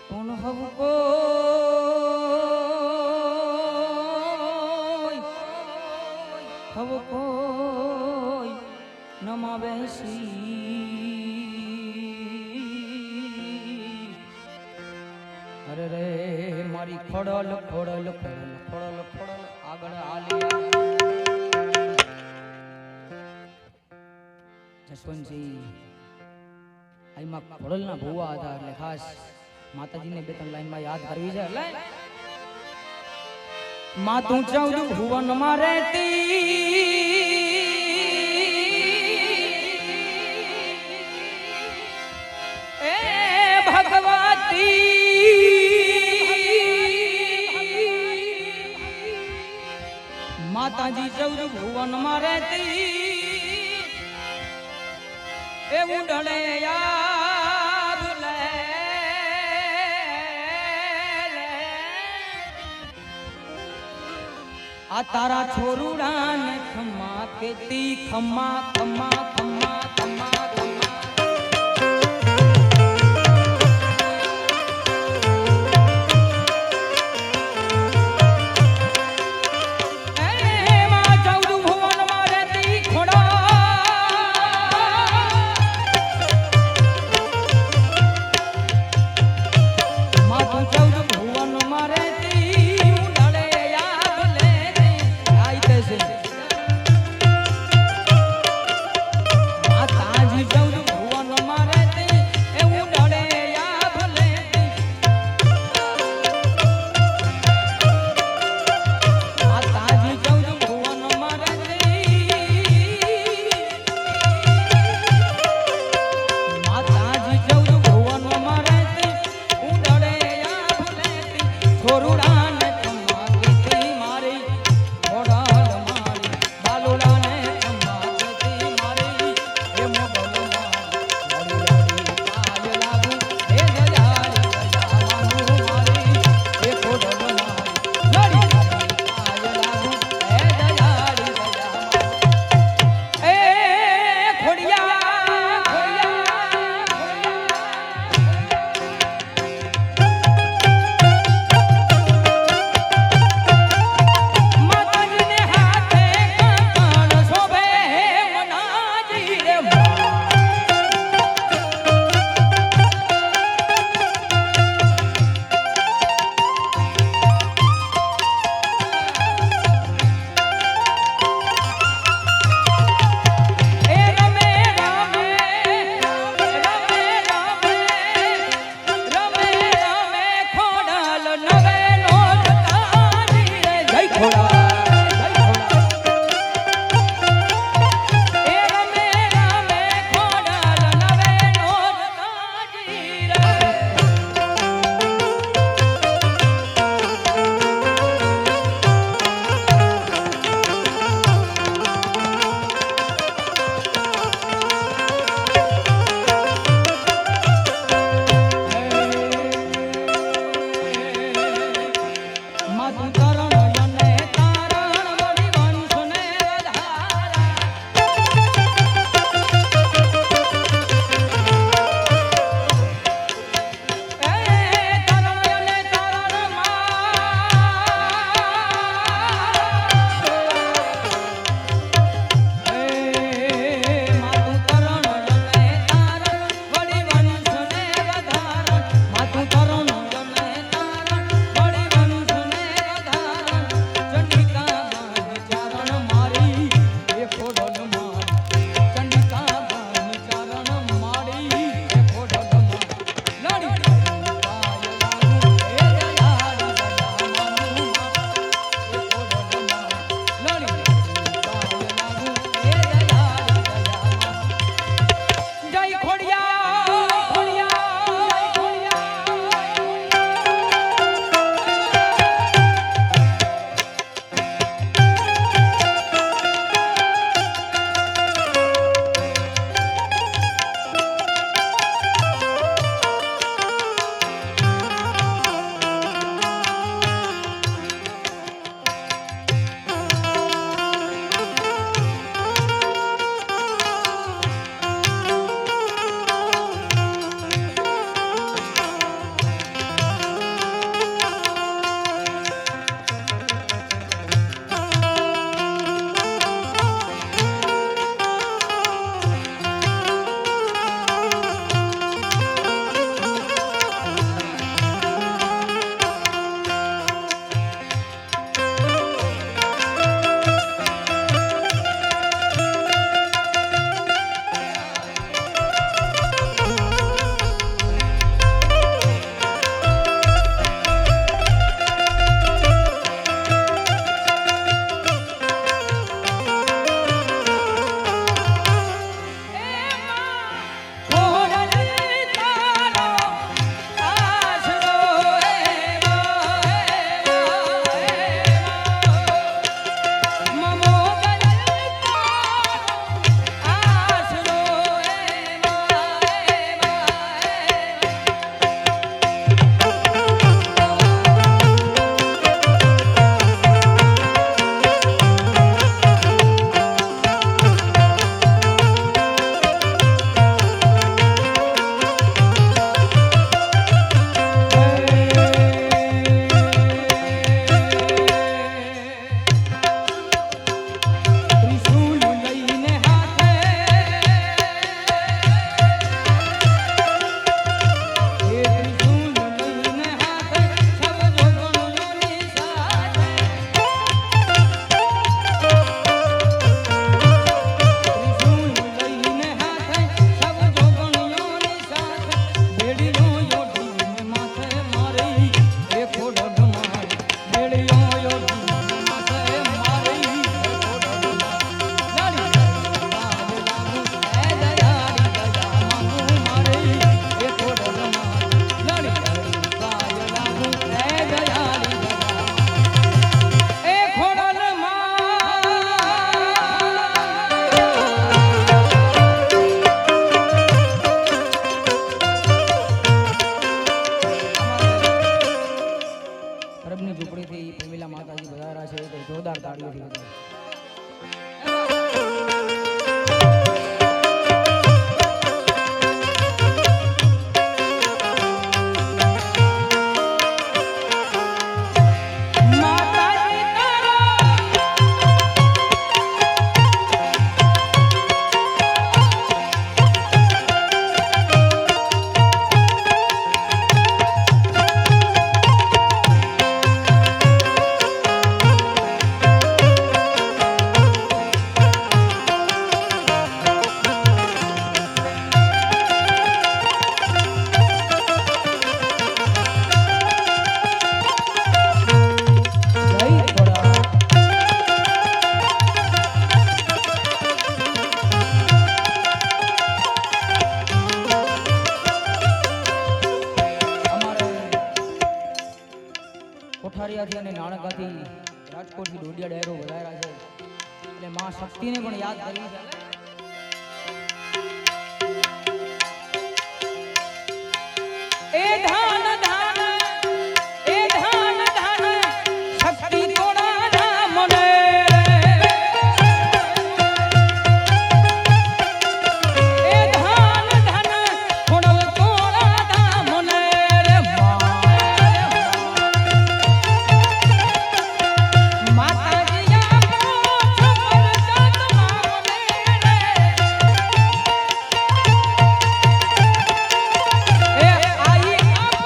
કોણ હવ કોઈ હવ કોઈ નમા બેસી અરે રે મારી ખોડલ ખોડલ ખોડલ ખોડલ ખોડલ આગળ આલિયા જસવંતજી આઈમાં ખોડલના ભૂવા હતા એટલે ખાસ માતાજીને બે ત્રણ લાઈનમાં યાદ કરવી છે એટલે માતું 14 ભુવનમાં રહેતી એ ભગવતી માતાજી 14 ભુવનમાં રહેતી એવું ડળે યાદ લે આ તારા છોરુડાને ખમ્મા કેતી ખમ્મા ખમ્મા ખમ્મા ખમ્મા ખમ્મા જોરદાર તાળીઓથી વધાવો. કોઠારિયાથી અને નાણકાથી રાજકોટથી ડોડિયા ડાયરો વધાર્યા છે એટલે માં શક્તિને પણ યાદ કરવી છે. એ ધાન ધાન એ ધાન ધાન શક્તિ તોડા ધામને એ ધાન ધાન ખોડલ તોડા ધામને રે માતાજી આપો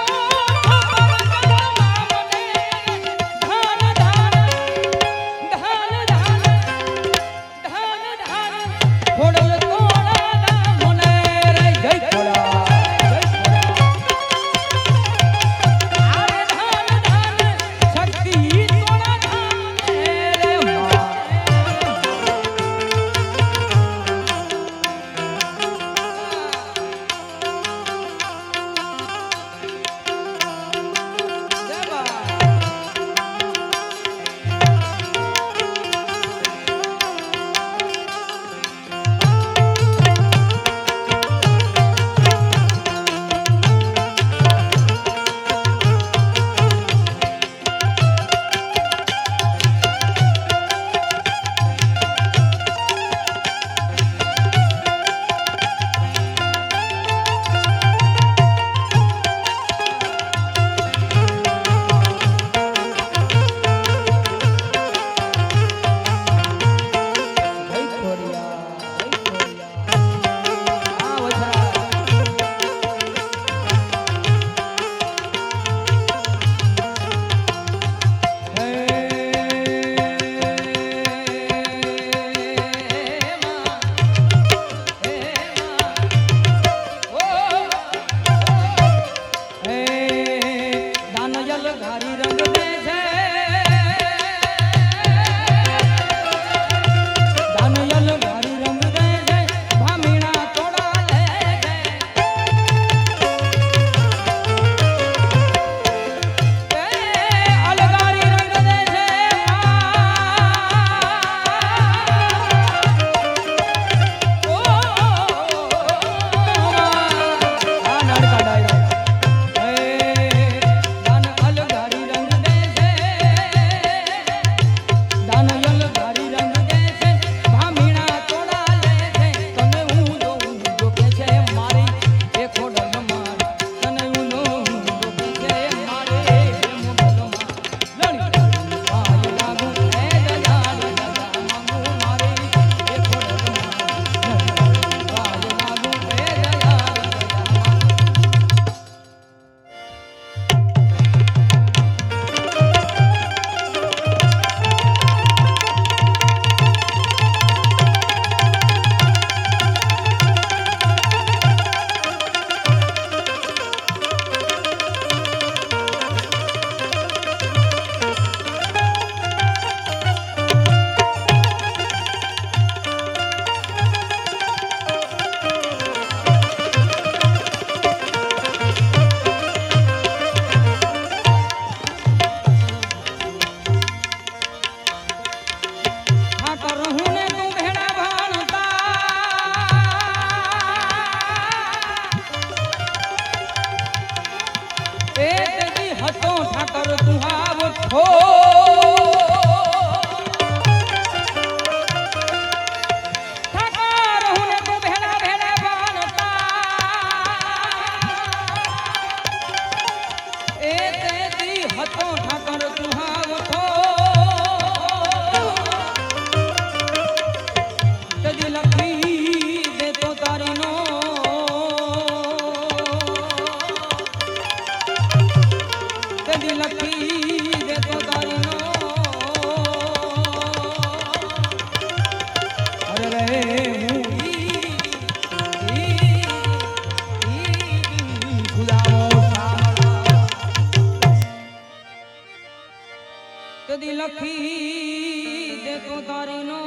કદી લખી દે તો તારી નો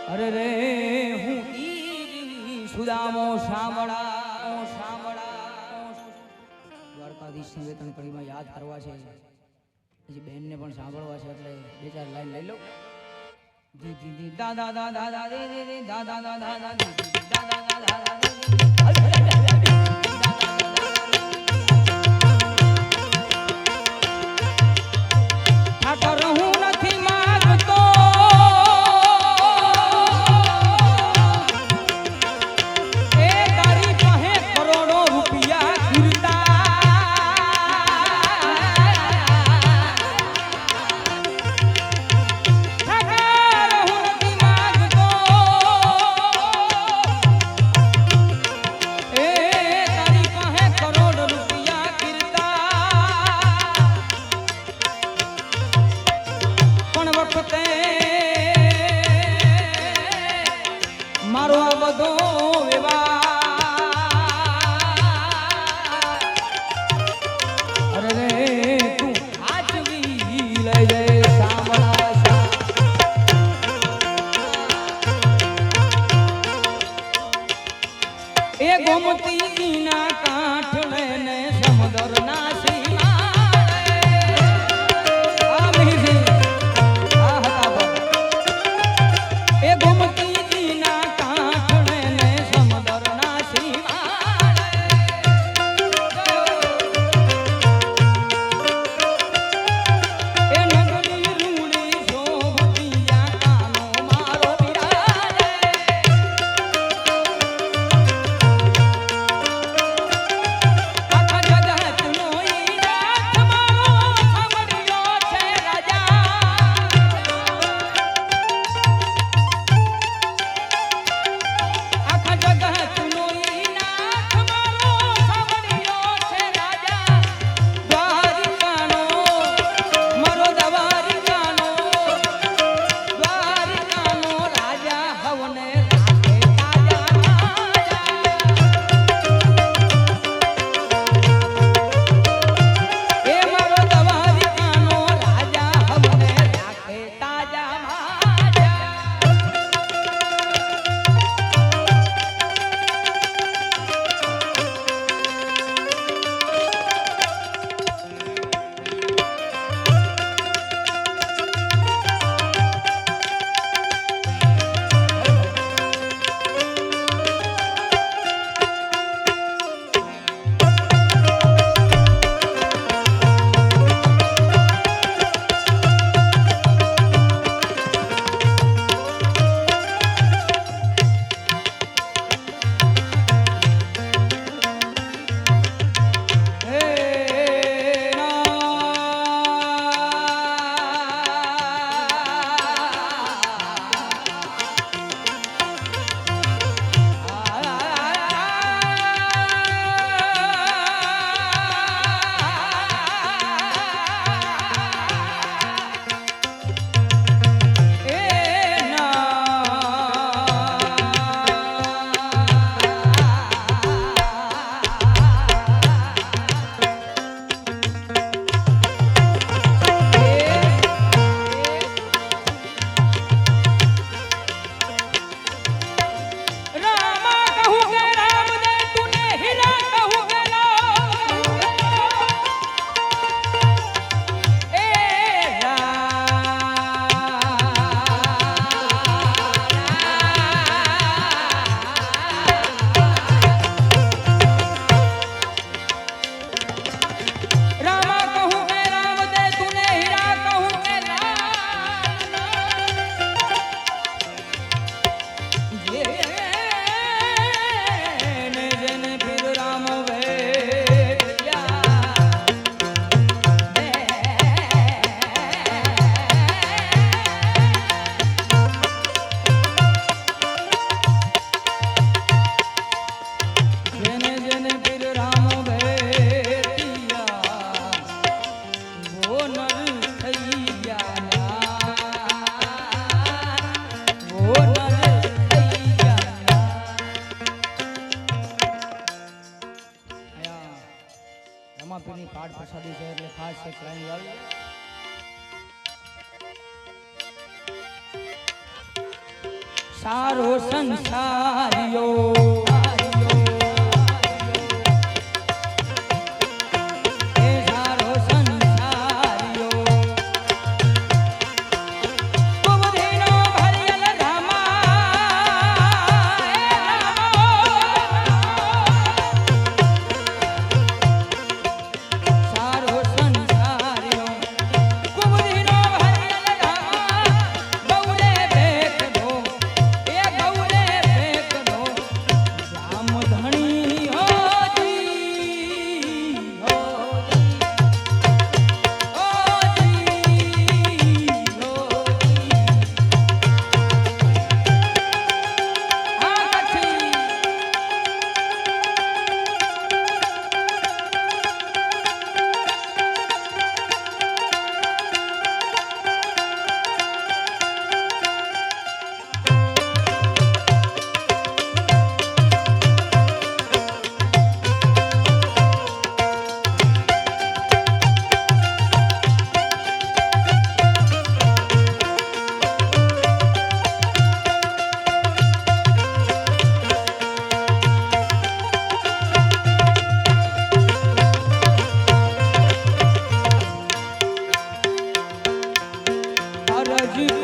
અરે રે હું ઈ સુદામો સાંભળા દ્વારકાધીશની વેતન કડીમાં યાદ કરવા છે પછી બેનને પણ સાંભળવા છે એટલે બે ચાર લાઈન લઈ લો દી દી દી દા દા દા દા દા દે દે દે દા દા દા દા દા દી દી દા દા દા દા દા ઠાકર હું નથી માંગતો એ તારી પાસે કરોડો રૂપિયા કીર્તા ઠાકર હું નથી માંગતો એ તારી પાસે કરોડ રૂપિયા કીર્તા પણ વખતે મારો આ બધો વ્યવહાર અરે રે તું આચવી લઈ જય સાંભળા એ ગોમતી ના કાંઠે ને સમુદ્ર ના સીમાડે આ મિહિર આ હતા એ ગોમતી ના કાંઠે ને સમુદ્ર ના સીમાડે એ નગરી રૂડી શોભતિયા કાનો મારો બિરાજે આખા જગતનો પીરની કાર્ડ પ્રસાદી છે એટલે ખાસ એક લાઈન આવી સારો સંસારિયો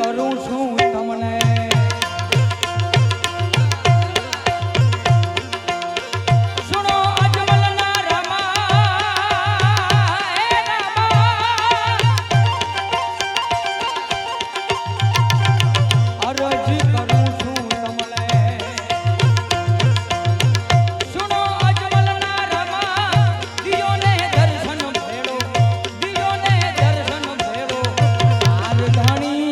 કરું છું તમને સુનો અજમલના રમા અરજી કરું છું તમને સુનો અજમલના રમા દિયોને દર્શન ભેળો દિયોને દર્શન ભેળો રાજધાની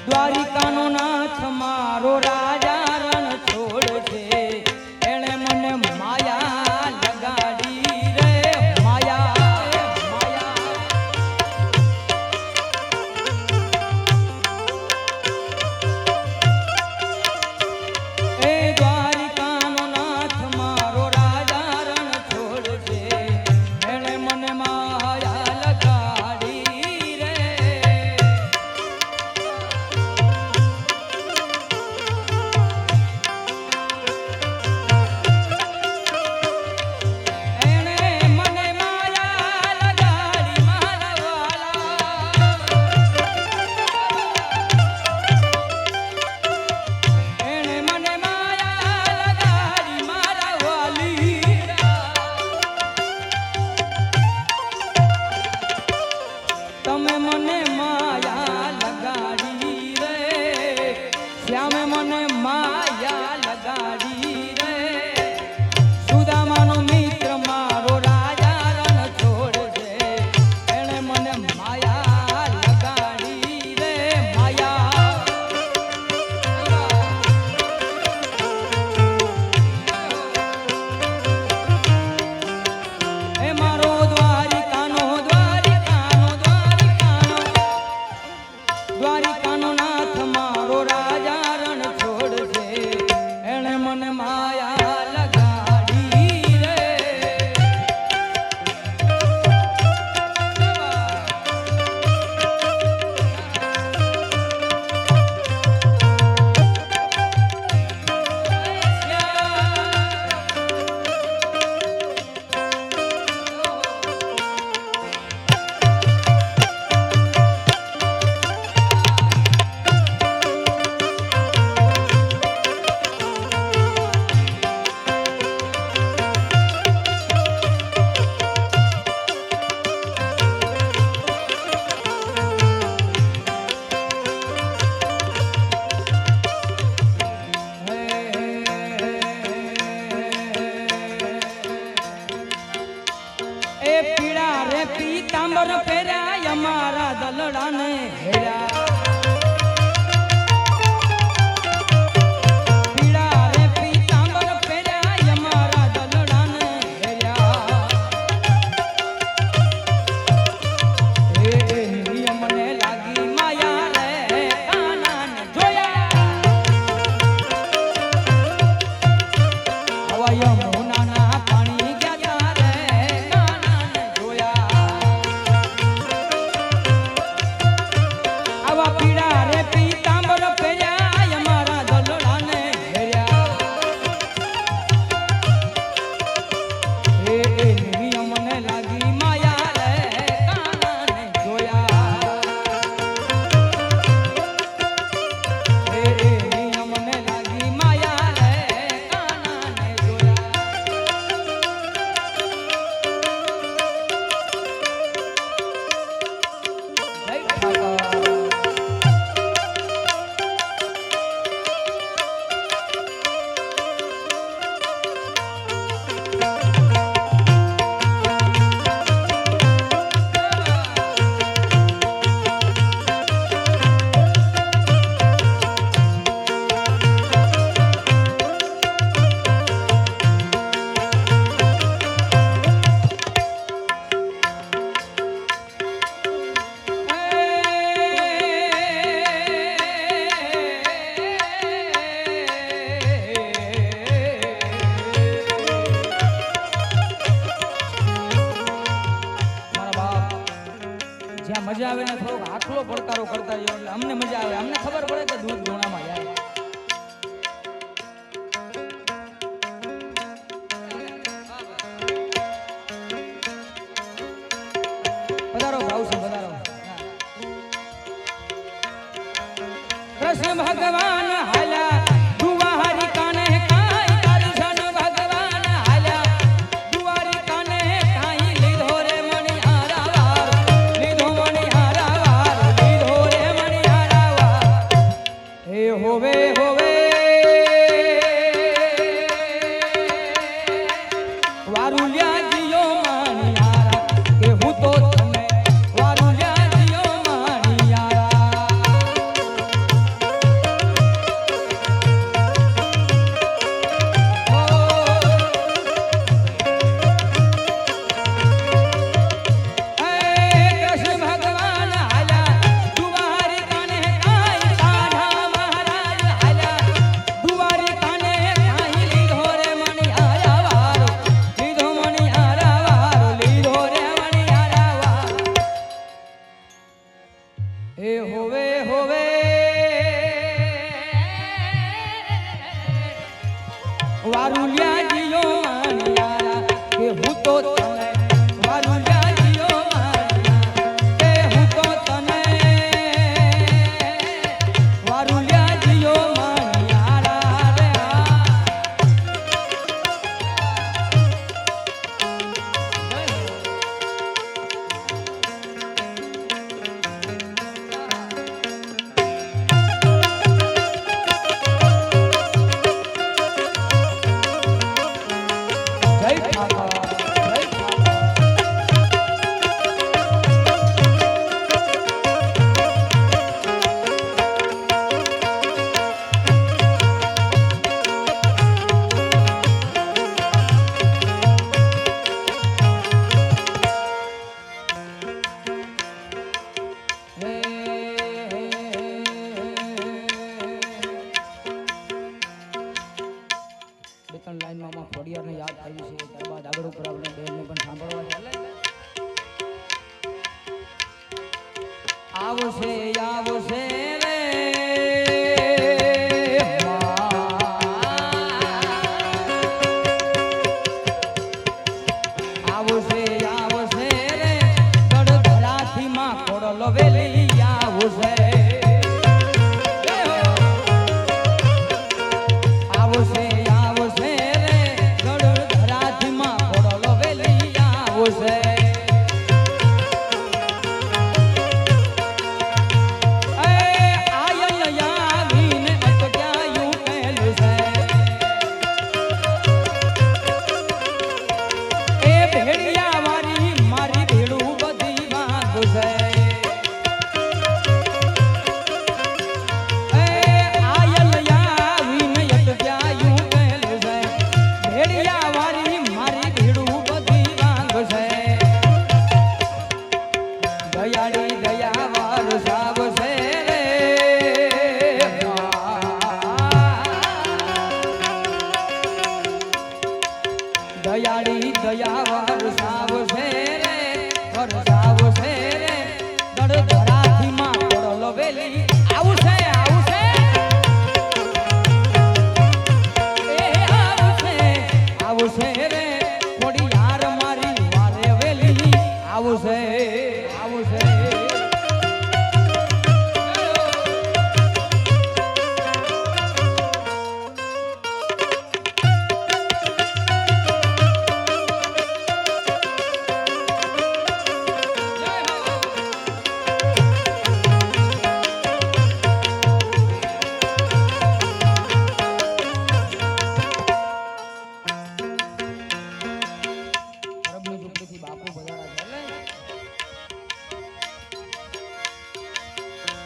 દ્વારિકાનો નાથ મારો રાજા રણ છોડ છે એણે મને માયા લગાડી રે માયા એ દ્વારિકાનો નાથ મારો રાજા રણ છોડ છે એણે મને માયા લગાડી રે પીતાંબર પહેર્યા અમારા દલડાને હેર્યા મજા આવે ને થોડોક આખલો પડકારો કરતા રહ્યો એટલે અમને મજા આવે અમને ખબર પડે કે દૂધ ધોણામાં જાય પધારો ભાવસી પધારો કૃષ્ણ ભગવાન હાલ્યા દુવારી કાને કાઈ દર્શન ભગવાન હાલ્યા દુવારી કાને કાઈ લીધો રે મણી હારાવાર લીધો મણી હારાવાર લીધો રે મણી હારાવાર હે હોવે હોવે વારુલ્યા જીયો માણી હારા કે હું તો તમે વારુલ્યા જીયો માણી હારા વારુલ્યા જીયો માણિયારા કે હું તો તને વારુલ્યા જીયો માણિયારા કે હું તો તને વારુલ્યા જીયો માણિયારા રે લાઈનમાં ખોડિયારને યાદ આવી છે ત્યારબાદ આગળ ઉપર આપણે બેનને પણ સાંભળવા ચાલે આવશે આવશે રે આવશે આવશે રે ગડધરાથી માં ખોડલો વેલી આવશે આવશે Hey! દયાળી દયા વરસાવશે રે વરસાવશે રે દડ ધરાથી માં પડલો વેલી આવશે આવશે એ આવશે આવશે રે થોડી યાર મારી વારે વેલી આવશે આવશે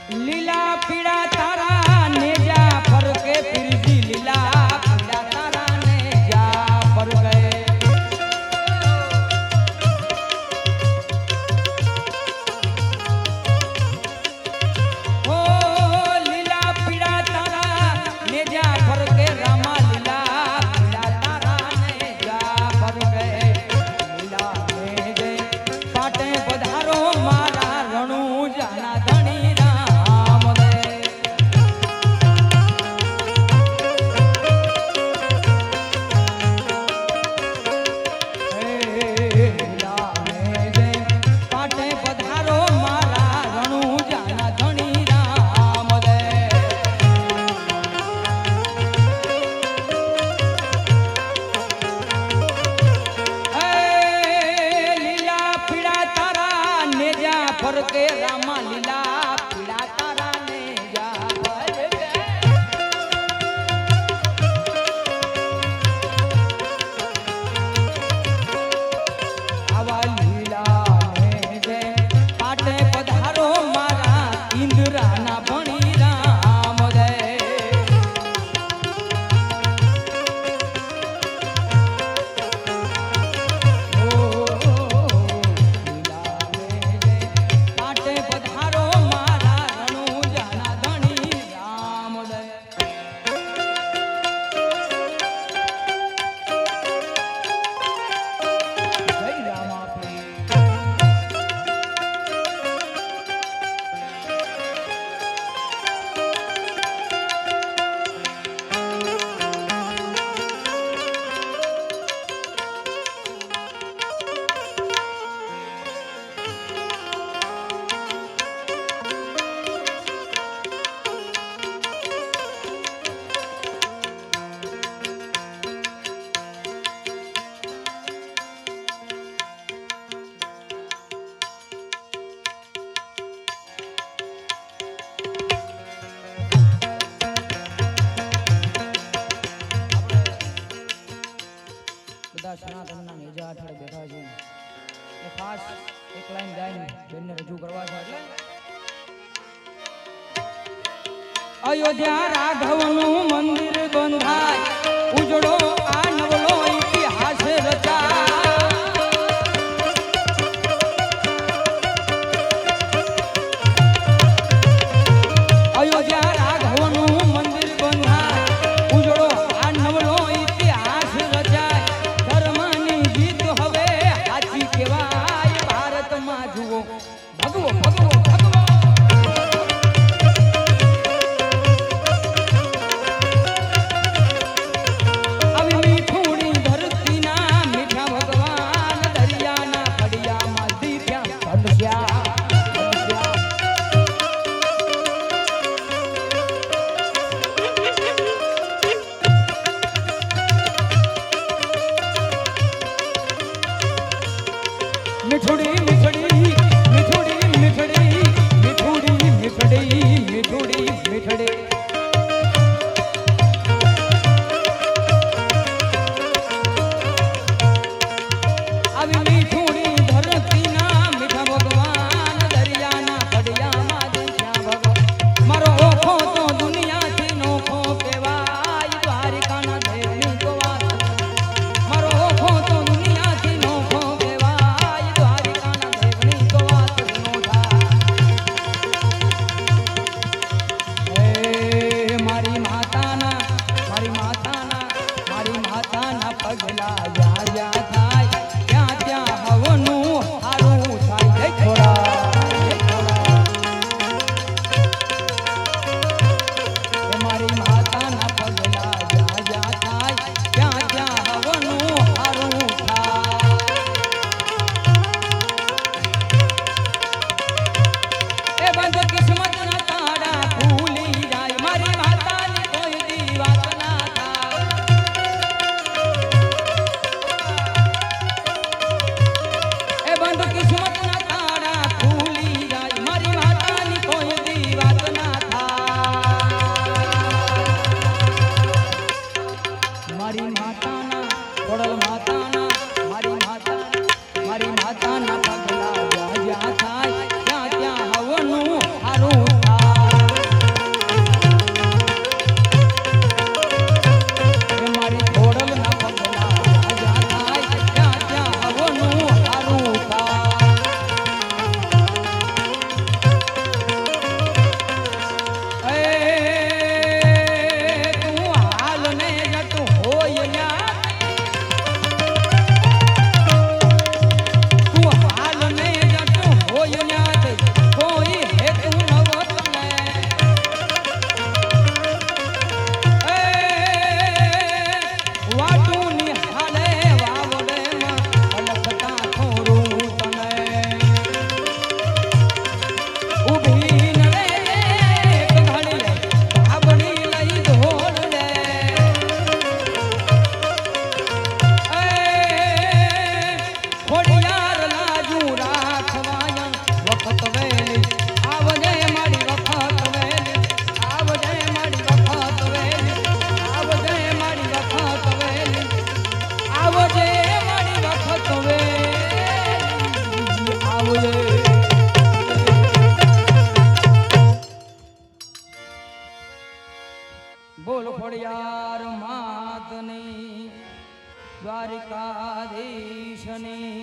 લીલા પીળા તારા નેજા ફરકે ફિરજી લીલા પીળા તારા નેજા ફરકે ઓ લીલા પીળા તારા નેજા ફરકે રામા લીલા પીળા તારા નેજા ફરકે લીલા નેજે પાટે પધારો મારા રણુ જાના ધણી ફરકે રામા લીલા પીળા તારા ને જા આવા લીલા ને જે પાટે પધારો મારા ઇન્દ્રાના ભણી રામ દે સનાતનના નેજા હેઠળ બેઠા છે એ ખાસ એક લાઈન ગાઈને બેનને રજૂ કરવા છે એટલે અયોધ્યા રાઘવનું મંદિર બંધાય ઉજળો આ નવલો ઇતિહાસ રચાય અયોધ્યા રાઘવનું મંદિર બંધાય ઉજળો આ નવલો ઇતિહાસ રચાય ધર્મની જીત હવે સાચી કહેવાય ભારતમાં જુઓ ભગવો ભગવો ભગવો આવી મીઠુડી ધરતીના મીઠા ભગવાન દરિયાના ફળિયામાં દીધ્યા ધનશ્યા मिठुड़ी मिठड़ी मिठुड़ी मिठड़ी मिठुड़ी मिठड़ी मिठुड़ी मिठड़ी अभी मिठुड़ी धरती ना मीठा भगवान दरिया ना फड़िया मा दिया भगवान मारो ओखो तो दुनिया थी नोखो केवाय द्वारिका ना देवनी को वात मारो ओखो तो दुनिया थी नोखो જ્યાં જ્યાં થાય ત્યાં ત્યાં હવનું હારું થાય. જય ખોડા જય ખોડા. એ મારી માતાના પગલા જ્યાં જ્યાં થાય ત્યાં ત્યાં હવનું હારું થાય. એ બંધ કિસ્મતના તારા ખુલી જાય મારી માતાની કોઈ દી વાત ના થાય. એ બંધ કિસ્મતના તારા ખુલી જાય મારી માતાની કોઈ દી વાત ના થાય. મારી માતાના ખોડલ માતાના મારી માતાના પગલા જ્યાં જ્યાં થાય ત્યાં ત્યાં હવનું હારું થાય. એ મારી ખોડલના પગલા જ્યાં જ્યાં થાય ત્યાં ત્યાં હવનું હારું થાય. એ તું હાલ ને જતું હોય યા તું હાલ ને જતું હોય યા કોઈ હેતુ નવત ને. એ વાટું નિહાળે વાવડેમાં અલખતા થોરું તને. ઊભી ન રે એક ઘડીએ ધાબળી લઈ ઢોળ રે. એ ખોડિયાર લાજુ રાખવાયા વખત વેલી આવજે મારી વખત વેલી આવજે મારી વખત વેલી આવજે મારી વખત વેલી આવજે મારી વખત વેલી આવજે. બોલ ખોડિયાર માતની દ્વારિકાધીશની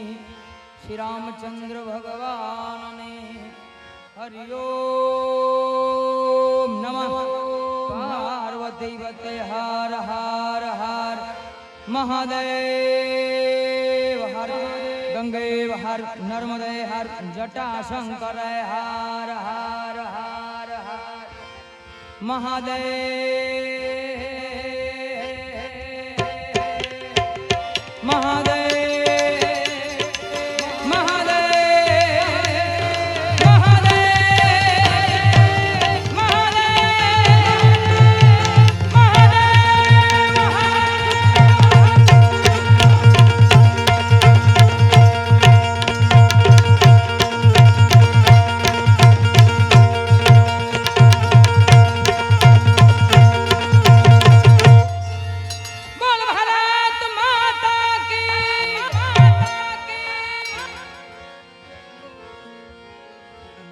શ્રી રામચંદ્ર ભગવાનની હરિઓમ નમઃ પાર્વતી વતે હર હર હર મહાદેવ હર ગંગે હર નર્મદે હર જટા શંકર હર હર હર હર મહાદેવ મહાદેવ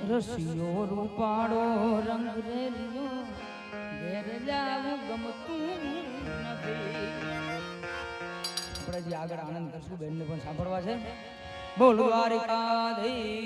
રસિયો રૂપાળો રંગ રેલિયો ઘેર જાવું ગમતું નથી. આપણે જે આગળ આનંદ કરશું બેનને પણ સાંભળવા છે. બોલ દ્વારિકાધીશ